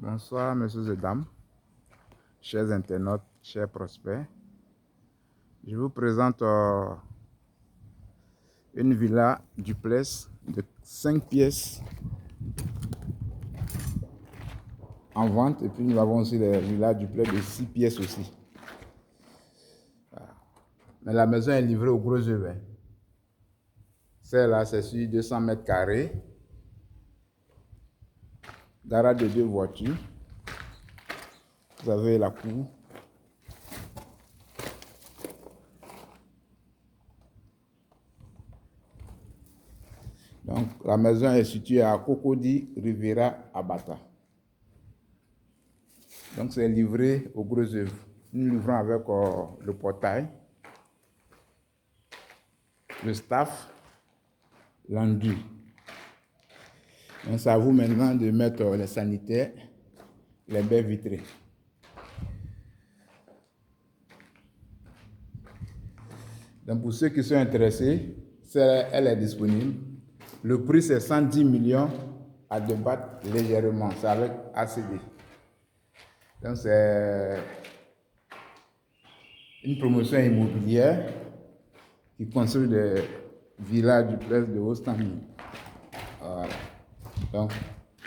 Bonsoir, messieurs et dames, chers internautes, chers prospects. Je vous présente une villa duplex de 5 pièces en vente. Et puis nous avons aussi des villas duplex de 6 pièces aussi. Mais la maison est livrée au gros œuvre. Celle-là, c'est sur 200 mètres carrés. Garage de 2 voitures. Vous avez la cour. Donc, la maison est située à Cocody, Riviera, Abata. Donc, c'est livré au gros œuvre. Nous livrons avec le portail, le staff, l'enduit. Donc, c'est à vous maintenant de mettre les sanitaires, les baies vitrées. Donc, pour ceux qui sont intéressés, elle est disponible. Le prix, c'est 110 millions à débattre légèrement. C'est avec ACD. Donc, c'est une promotion immobilière qui construit des villas duplex de haut standing. Voilà. Donc,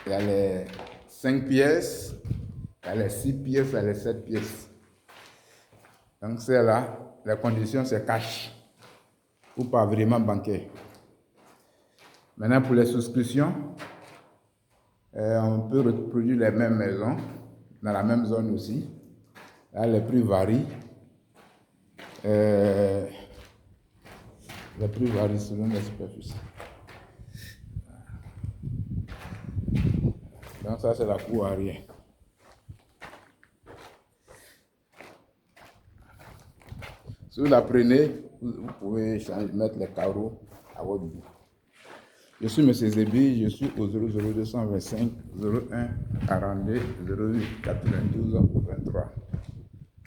il y a les 5 pièces, il y a les 6 pièces, il y a les 7 pièces. Donc, c'est là, les conditions, c'est cash ou pas vraiment bancaire. Maintenant, pour les souscriptions, on peut reproduire les mêmes maisons dans la même zone aussi. Là, les prix varient. Les prix varient selon les superficies. Donc ça, c'est la cour arrière. Si vous la prenez, vous pouvez mettre les carreaux à votre goût. Je suis M. Zébi, je suis au 00225 01 42 08 92 23.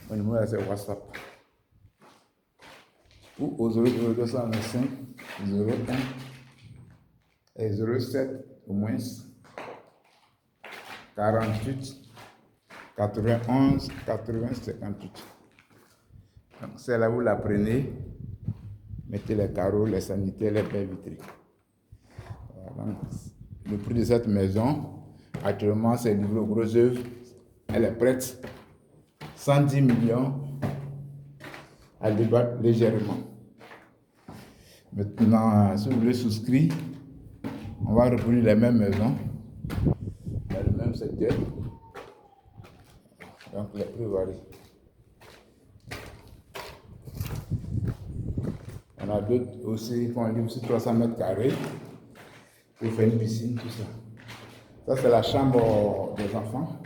Mon numéro c'est WhatsApp. Ou au 00225 01 et 07 au moins 48 91 80 58. Donc celle-là, vous la prenez, mettez les carreaux, les sanitaires, les baies vitrées. Donc, le prix de cette maison, actuellement, c'est livré au gros œuvre. Elle est prête. 110 millions à débattre légèrement. Maintenant, si vous voulez souscrire, on va reproduire les mêmes maisons, dans le même secteur. Donc, les prix varient. On a d'autres aussi qui ont livre sur 300 mètres carrés. Pour faire une piscine, tout ça. Ça, c'est la chambre des enfants.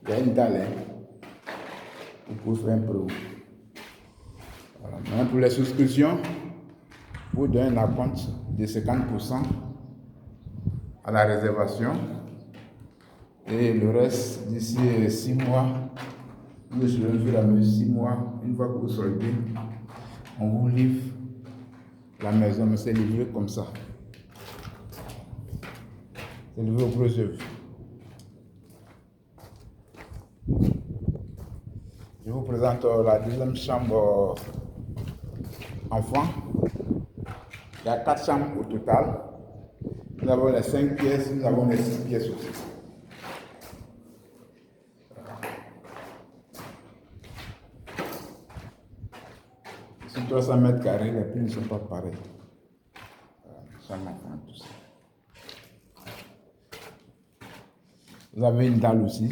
Il y a une dalle, vous pouvez faire un peu. Voilà. Maintenant, pour les souscriptions, vous donnez un compte de 50% à la réservation. Et le reste, d'ici 6 mois, vous serez au fur et à mesure 6 mois, une fois que vous soldez, on vous livre la maison, mais c'est livré comme ça. C'est livré au gros œuvre. Je vous présente la deuxième chambre enfant. Il y a 4 chambres au total. Nous avons les 5 pièces, nous avons les 6 pièces aussi. Sur 300 mètres carrés, les prix ne sont pas pareils. Chambre enfant, tout ça. Vous avez une dalle aussi.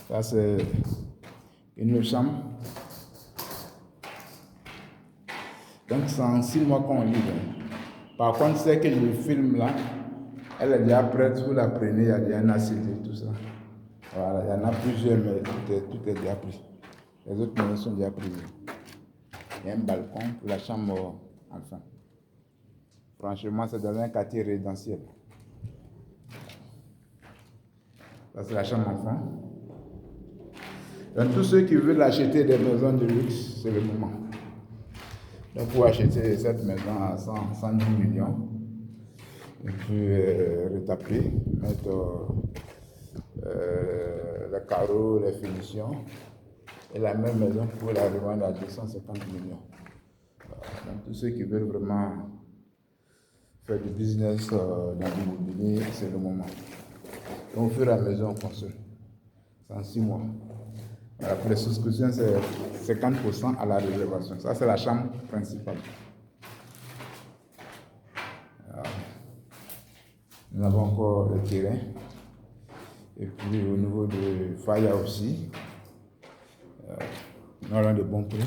Ça, c'est une autre chambre. Donc, c'est en 6 mois qu'on livre. Par contre, celle que je filme là, elle est déjà prête. Vous la prenez, il y a déjà un ACD, tout ça. Voilà, il y en a plusieurs, mais tout est déjà pris. Les autres maisons sont déjà prises. Il y a un balcon pour la chambre enfant. Franchement, c'est dans un quartier résidentiel. Ça, c'est la chambre enfant. Donc, tous ceux qui veulent acheter des maisons de luxe, c'est le moment. Donc, pour acheter cette maison à 110 millions, et puis retaper, mettre les carreaux, les finitions. Et la même maison pour la revendre à 250 millions. Donc tous ceux qui veulent vraiment faire du business dans l'immobilier, c'est le moment. Donc au fur et à mesure, on construit. C'est en 6 mois. Voilà, pour les souscriptions, c'est 50% à la réservation. Ça, c'est la chambre principale. Voilà. Nous avons encore le terrain. Et puis au niveau de Faya aussi, nous avons de bons prix.